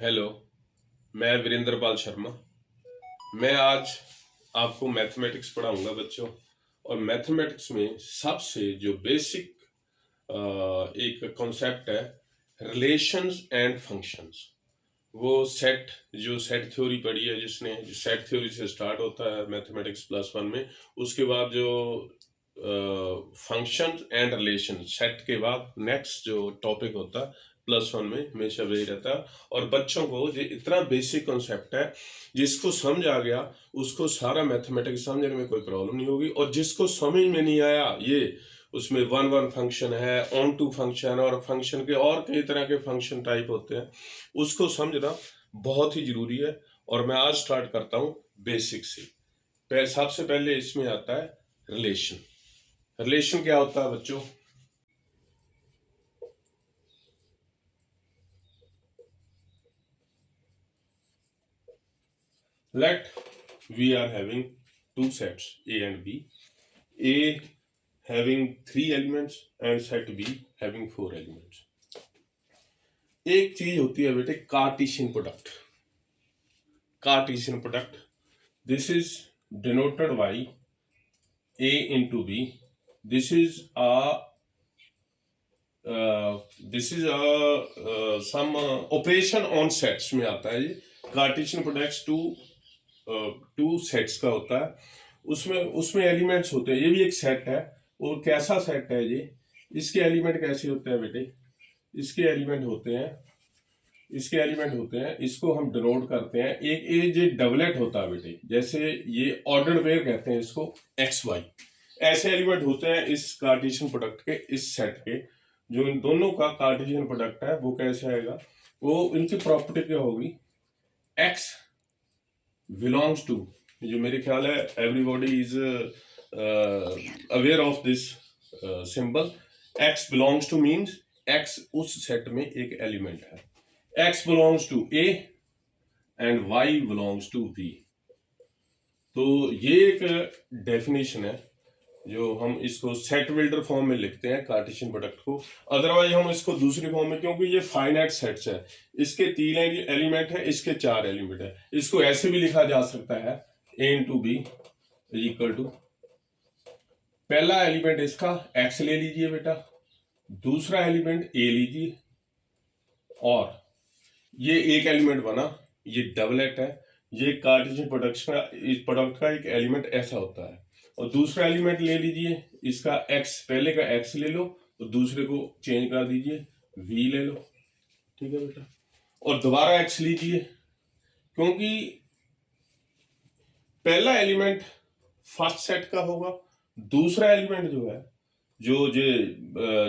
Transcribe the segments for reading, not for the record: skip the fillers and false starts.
Hello, मैं वीरेंद्र पाल शर्मा। मैं आज आपको मैथमेटिक्स पढ़ाऊंगा बच्चों। और मैथमेटिक्स में सबसे जो बेसिक एक कॉन्सेप्ट है, रिलेशंस एंड फंक्शंस। वो सेट थ्योरी पढ़ी है जिसने, जो सेट थ्योरी से स्टार्ट होता है मैथमेटिक्स +1 में। उसके बाद जो फंक्शंस एंड रिलेशन, सेट के बाद नेक्स्ट जो टॉपिक होता है +1 में हमेशा वही रहता है। और बच्चों को जो इतना बेसिक कॉन्सेप्ट है, जिसको समझ आ गया उसको सारा मैथमेटिक्स समझने में कोई प्रॉब्लम नहीं होगी। और जिसको समझ में नहीं आया, ये उसमें वन वन फंक्शन है, ऑन टू फंक्शन और फंक्शन के और कई तरह के फंक्शन टाइप होते हैं, उसको समझना बहुत ही जरूरी है। और मैं आज स्टार्ट करता हूँ बेसिक से। सबसे पहले इसमें आता है रिलेशन। रिलेशन क्या होता है बच्चों? Let we are having two sets A and B. A having 3 elements and set B having 4 elements. एक चीज होती है बेटे Cartesian product. Cartesian product, this is denoted by A into B. This is some operation on sets में आता है। ये Cartesian products two sets का होता है। उसमें उसमें एलिमेंट्स होते हैं। ये भी एक सेट है। और कैसा सेट है ये? इसके एलिमेंट कैसे होते हैं बेटे? इसके एलिमेंट होते हैं, इसको हम डिनोट करते हैं। एक ये डबलेट होता है बेटे, जैसे ये ऑर्डर पेयर कहते हैं इसको, एक्स वाई। ऐसे एलिमेंट होते हैं इस कार्टेशियन प्रोडक्ट के, इस सेट के। जो इन दोनों का कार्टेशियन प्रोडक्ट है वो कैसे आएगा? वो इनकी प्रॉपर्टी क्या होगी? एक्स बिलोंग्स टू, जो मेरे ख्याल है everybody is aware of this symbol. X belongs to means X उस सेट में एक एलिमेंट है। X belongs to A and Y belongs to B. तो ये एक डेफिनेशन है जो हम इसको सेट बिल्डर फॉर्म में लिखते हैं कार्टेशियन प्रोडक्ट को। अदरवाइज हम इसको दूसरी फॉर्म में, क्योंकि ये फाइनाइट सेट्स है, इसके 3 एलिमेंट है, इसके 4 एलिमेंट है। इसको ऐसे भी लिखा जा सकता है a into B equal to, पहला एलिमेंट इसका x ले लीजिए बेटा, दूसरा एलिमेंट a लीजिए, और ये एक एलिमेंट बना, ये डबलेट है। ये कार्टेशियन प्रोडक्ट का एक एलिमेंट ऐसा होता है। और दूसरा एलिमेंट ले लीजिए, इसका x, पहले का x ले लो और दूसरे को चेंज कर दीजिए, v ले लो। ठीक है बेटा। और दोबारा x लीजिए, क्योंकि पहला एलिमेंट फर्स्ट सेट का होगा, दूसरा एलिमेंट जो है,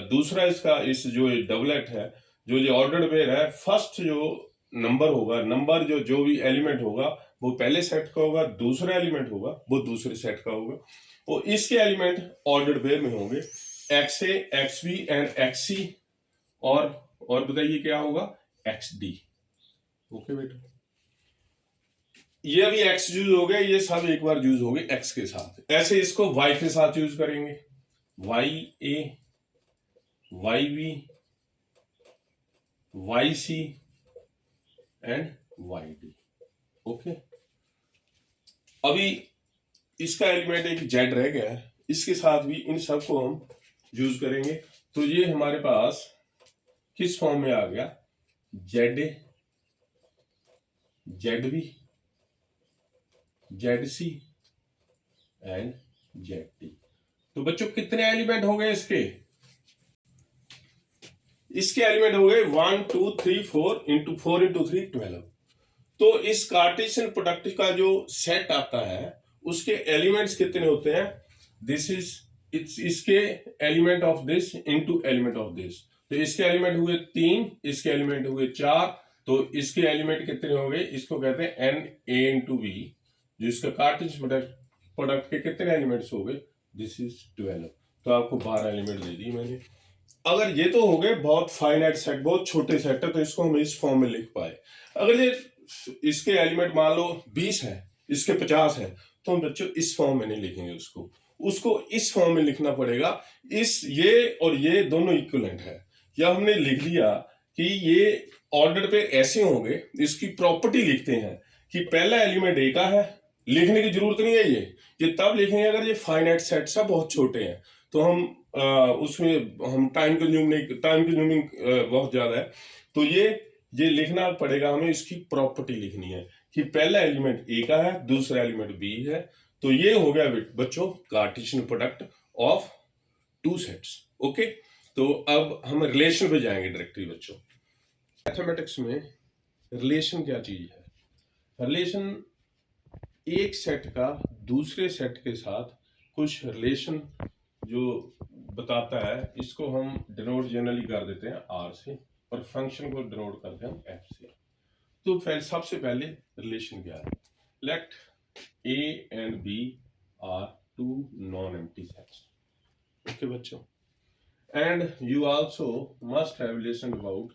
दूसरा इसका, इस जो डबलेट है, जो ऑर्डर्ड पेयर है, फर्स्ट जो नंबर होगा, नंबर जो भी एलिमेंट होगा वो पहले सेट का होगा, दूसरा एलिमेंट होगा वो दूसरे सेट का होगा। और इसके एलिमेंट ऑर्डर्ड पेयर में होंगे, x A, x B and x C. और बताइए क्या होगा? X D. ओके बेटा, ये अभी एक्स यूज हो गए, ये सब एक बार यूज हो गए एक्स के साथ। ऐसे इसको वाई के साथ यूज करेंगे, Y A, Y B, Y C and Y D. Okay, अभी इसका एलिमेंट एक जेड रह गया है, इसके साथ भी इन सब को हम यूज करेंगे। तो ये हमारे पास किस फॉर्म में आ गया? Z A, Z B, Z C and Z D. तो बच्चों कितने एलिमेंट हो गए इसके एलिमेंट हो गए 1 2 3 4 इंटू 4 इंटू 3 12। तो इस कार्टेशियन प्रोडक्ट का जो सेट आता है उसके एलिमेंट्स कितने होते हैं? दिस इज इसके element of this into element of this. तो इसके एलिमेंट हुए 3, इसके एलिमेंट हुए 4, तो इसके एलिमेंट कितने हो गए? इसको कहते हैं एन ए इंटू बी। जो इसका कार्टेशियन प्रोडक्ट के कितने एलिमेंट्स हो गए? This is 12। तो आपको 12 एलिमेंट दे दिए मैंने। अगर ये तो हो गए बहुत फाइनाइट सेट, बहुत छोटे सेट है, तो इसको हम इस फॉर्म में लिख पाए। अगर ये इसके एलिमेंट मान लो 20 है, इसके 50 है, तो हम बच्चों इस फॉर्म में नहीं लिखेंगे, उसको इस फॉर्म में लिखना पड़ेगा। ये और ये दोनों इक्विवेलेंट है। या हमने लिख लिया कि ये ऑर्डर पे ऐसे होंगे, इसकी प्रॉपर्टी लिखते हैं कि पहला एलिमेंट ए का है, लिखने की जरूरत नहीं है ये तब लिखेंगे अगर ये फाइनाइट सेट्स है, बहुत छोटे हैं, तो हम उसमें हम टाइम कंज्यूमिंग बहुत ज्यादा है, तो ये लिखना पड़ेगा हमें, इसकी प्रॉपर्टी लिखनी है कि पहला एलिमेंट ए का है, दूसरा एलिमेंट बी है, तो ये हो गया बच्चों Cartesian product of two sets. Okay, तो अब हम रिलेशन पे जाएंगे डायरेक्टली बच्चों। मैथमेटिक्स में रिलेशन क्या चीज है? रिलेशन एक सेट का दूसरे सेट के साथ कुछ रिलेशन जो बताता है, इसको हम डिनोट जनरली कर देते हैं आर से, और फंक्शन को डिनोट करते हैं हम एफ से। तो सबसे पहले रिलेशन क्या है? Let A and B are two non empty sets. Okay बच्चों, and you also must have listened about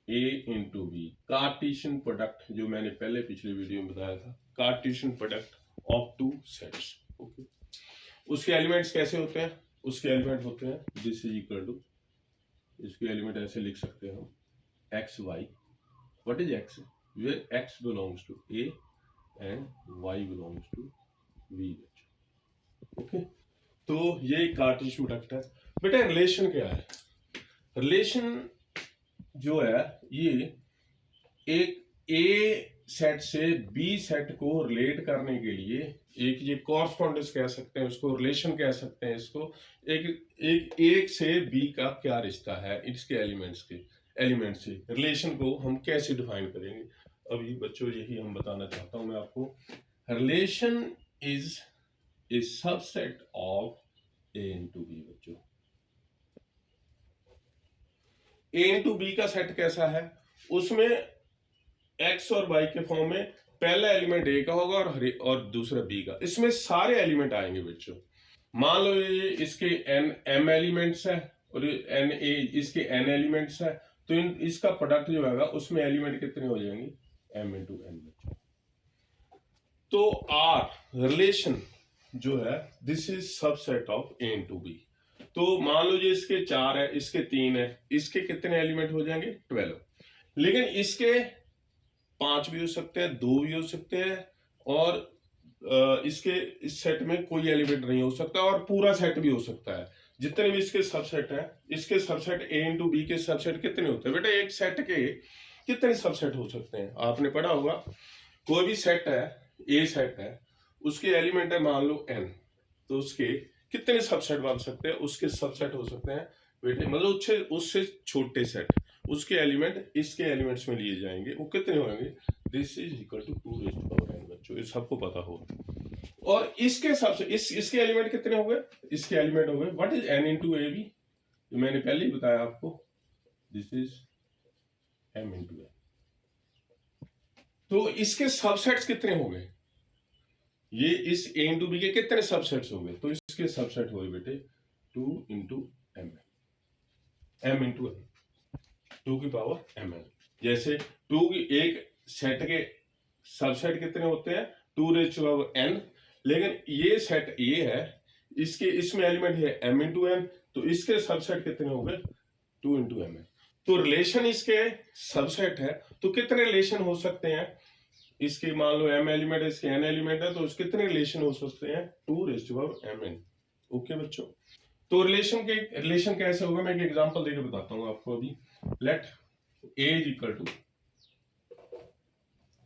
A into B, Cartesian product, जो मैंने पहले पिछले वीडियो में बताया था, Cartesian product of two sets. Okay, उसके एलिमेंट्स कैसे होते हैं? उसके एलिमेंट होते हैं दिस इज इक्वल टू, इसके एलिमेंट ऐसे लिख सकते हैं हम x y. What is x? Where x belongs to A and Y belongs to B. Okay, तो ये कार्टेशियन प्रोडक्ट है। बेटा रिलेशन क्या है? रिलेशन जो है ये एक ए सेट से बी सेट को रिलेट करने के लिए, एक ये कॉरस्पॉन्डेंस कह सकते हैं उसको, रिलेशन कह सकते हैं इसको, एक से बी का क्या रिश्ता है इसके एलिमेंट से, रिलेशन को हम कैसे डिफाइन करेंगे? अभी बच्चों यही हम बताना चाहता हूं मैं आपको। Relation is a subset of A into B. बच्चों ए इंटू बी का सेट कैसा है? उसमें एक्स और वाई के फॉर्म में पहला एलिमेंट ए का होगा और दूसरा बी का, इसमें सारे एलिमेंट आएंगे बच्चों। मान लो ये इसके एम एलिमेंट्स है और इसके एन एलिमेंट्स है, तो इसका प्रोडक्ट जो है उसमें एलिमेंट कितने हो जाएंगे? एम इंटू एन बच्चों। तो आर रिलेशन जो है this is subset of A into B. तो मान लो जो इसके 4 है, इसके 3 है, इसके कितने एलिमेंट हो जाएंगे? 12। लेकिन इसके 5 भी हो सकते हैं, 2 भी हो सकते हैं, और इसके इस सेट में कोई एलिमेंट नहीं हो सकता, और पूरा सेट भी हो सकता है। जितने भी इसके सबसेट है, इसके सबसेट ए इंटू बी के सबसेट कितने होते हैं? बेटा एक सेट के कितने सबसेट हो सकते हैं? आपने पढ़ा होगा, कोई भी सेट है, ए सेट है, उसके एलिमेंट है मान लो एन, तो उसके कितने सबसेट बन सकते हैं? उसके सबसेट हो सकते हैं बेटे, मतलब उससे छोटे सेट, उसके एलिमेंट इसके एलिमेंट्स में लिए जाएंगे, वो कितने होंगे? This is equal to 2 raise to power n बच्चों, ये सबको पता हो। और इसके सबसे इसके एलिमेंट कितने हो गए? इसके एलिमेंट हो गए, what is n into A B, मैंने पहले ही बताया आपको, this is m into n। तो इसके सबसेट्स कितने हो गए? ये इस a इंटू बी के कितने सबसेट्स हो गए? तो इसके सबसेट हो गए बेटे 2 into m, m into n, 2 की पावर mn। जैसे 2 की एक सेट के सबसेट कितने होते हैं? 2 रेज़ टू पावर n, लेकिन ये सेट ए है, इसमें एलिमेंट है m इंटू n, तो इसके सबसेट कितने हो गए? 2 इंटू mn। तो रिलेशन इसके सबसेट है, तो कितने रिलेशन हो सकते हैं? इसके मान लो m एलिमेंट है, इसके n एलिमेंट है, तो कितने रिलेशन हो सकते हैं? 2 raise to power mn। Okay बच्चों, तो रिलेशन कैसे होगा, मैं एक एग्जांपल देकर बताता हूं आपको। अभी let a is equal to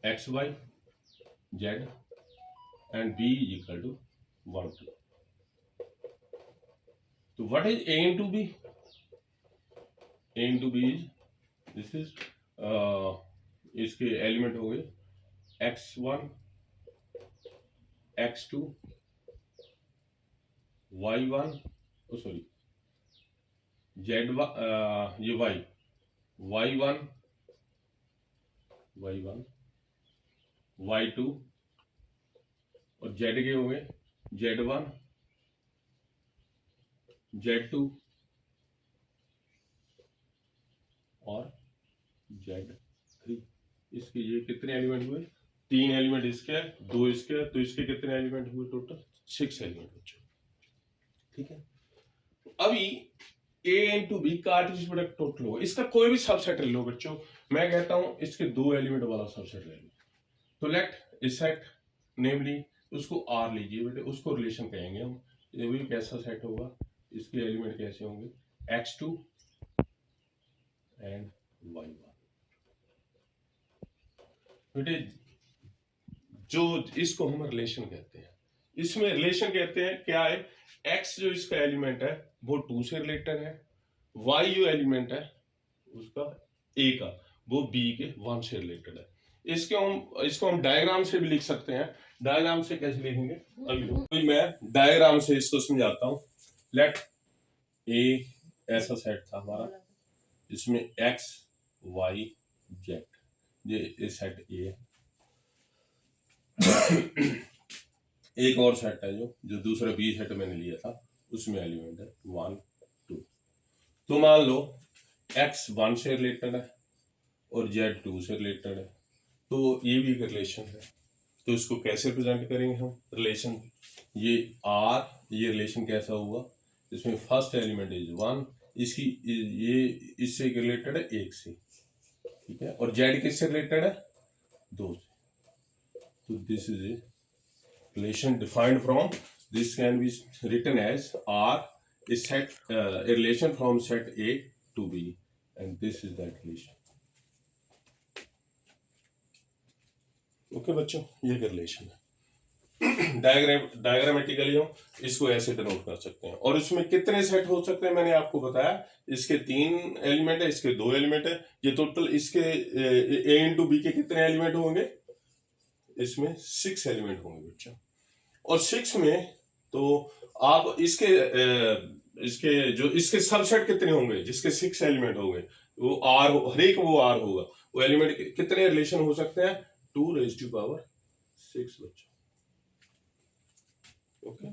X Y Z and b is equal to 1 2। तो what is a into b? a into b is this is इसके एलिमेंट हो गए x1 x2 y1, sorry z1, ये y1 y2, और z के हो गए z1 z2 और z3। इसके ये कितने एलिमेंट हुए? 3 एलिमेंट इसके है, 2 इसके है, तो इसके कितने एलिमेंट हुए? टोटल 6 एलिमेंट बच्चों। ठीक है, अभी a into B Cartesian product total हो, इसका कोई भी सबसेट ले लो बच्चों, मैं कहता हूं इसके 2 एलिमेंट वाला सबसेट ले लो, तो लेट इस सेट नेमली उसको आर लीजिए बेटे, उसको रिलेशन कहेंगे हम। ये भी कैसा सेट होगा, इसके एलिमेंट कैसे होंगे, x2 एंड y1। बेटे जो इसको हम रिलेशन कहते हैं, इसमें रिलेशन कहते हैं क्या है, x जो इसका एलिमेंट है वो 2 से रिलेटेड है, y जो एलिमेंट है उसका a का वो b के 1 से रिलेटेड है। इसको हम डायग्राम से भी लिख सकते हैं। डायग्राम से कैसे लिखेंगे, अभी मैं डायग्राम से इसको समझाता हूं। लेट a ऐसा सेट था हमारा, इसमें x y z, ये सेट a है। एक और सेट है जो दूसरा बी सेट मैंने लिया था, उसमें एलिमेंट है 1 2। तो मान लो x 1 से रिलेटेड है और z 2 से रिलेटेड है, तो ये भी एक रिलेशन है। तो इसको कैसे प्रेजेंट करेंगे हम रिलेशन, ये r, ये रिलेशन कैसा होगा, इसमें फर्स्ट एलिमेंट इज 1, इसकी ये इससे रिलेटेड है 1 से, ठीक है, और z किससे रिलेटेड है 2 से। तो this is a relation defined from, this can be written as R is set a relation from set A to B, and this is that relation. Okay बच्चों, ये रिलेशन है। डायग्रामेटिकली हम इसको ऐसे डिनोट कर सकते हैं। और इसमें कितने सेट हो सकते हैं मैंने आपको बताया, इसके 3 एलिमेंट है, इसके 2 एलिमेंट है, ये टोटल इसके A इंटू बी के कितने एलिमेंट होंगे, इसमें 6 एलिमेंट होंगे बच्चों। और 6 में तो आप इसके सबसेट कितने होंगे, जिसके 6 एलिमेंट होंगे वो आर, हर एक वो आर होगा, वो एलिमेंट कितने रिलेशन हो सकते हैं, 2 raised to power 6 बच्चों। ओके,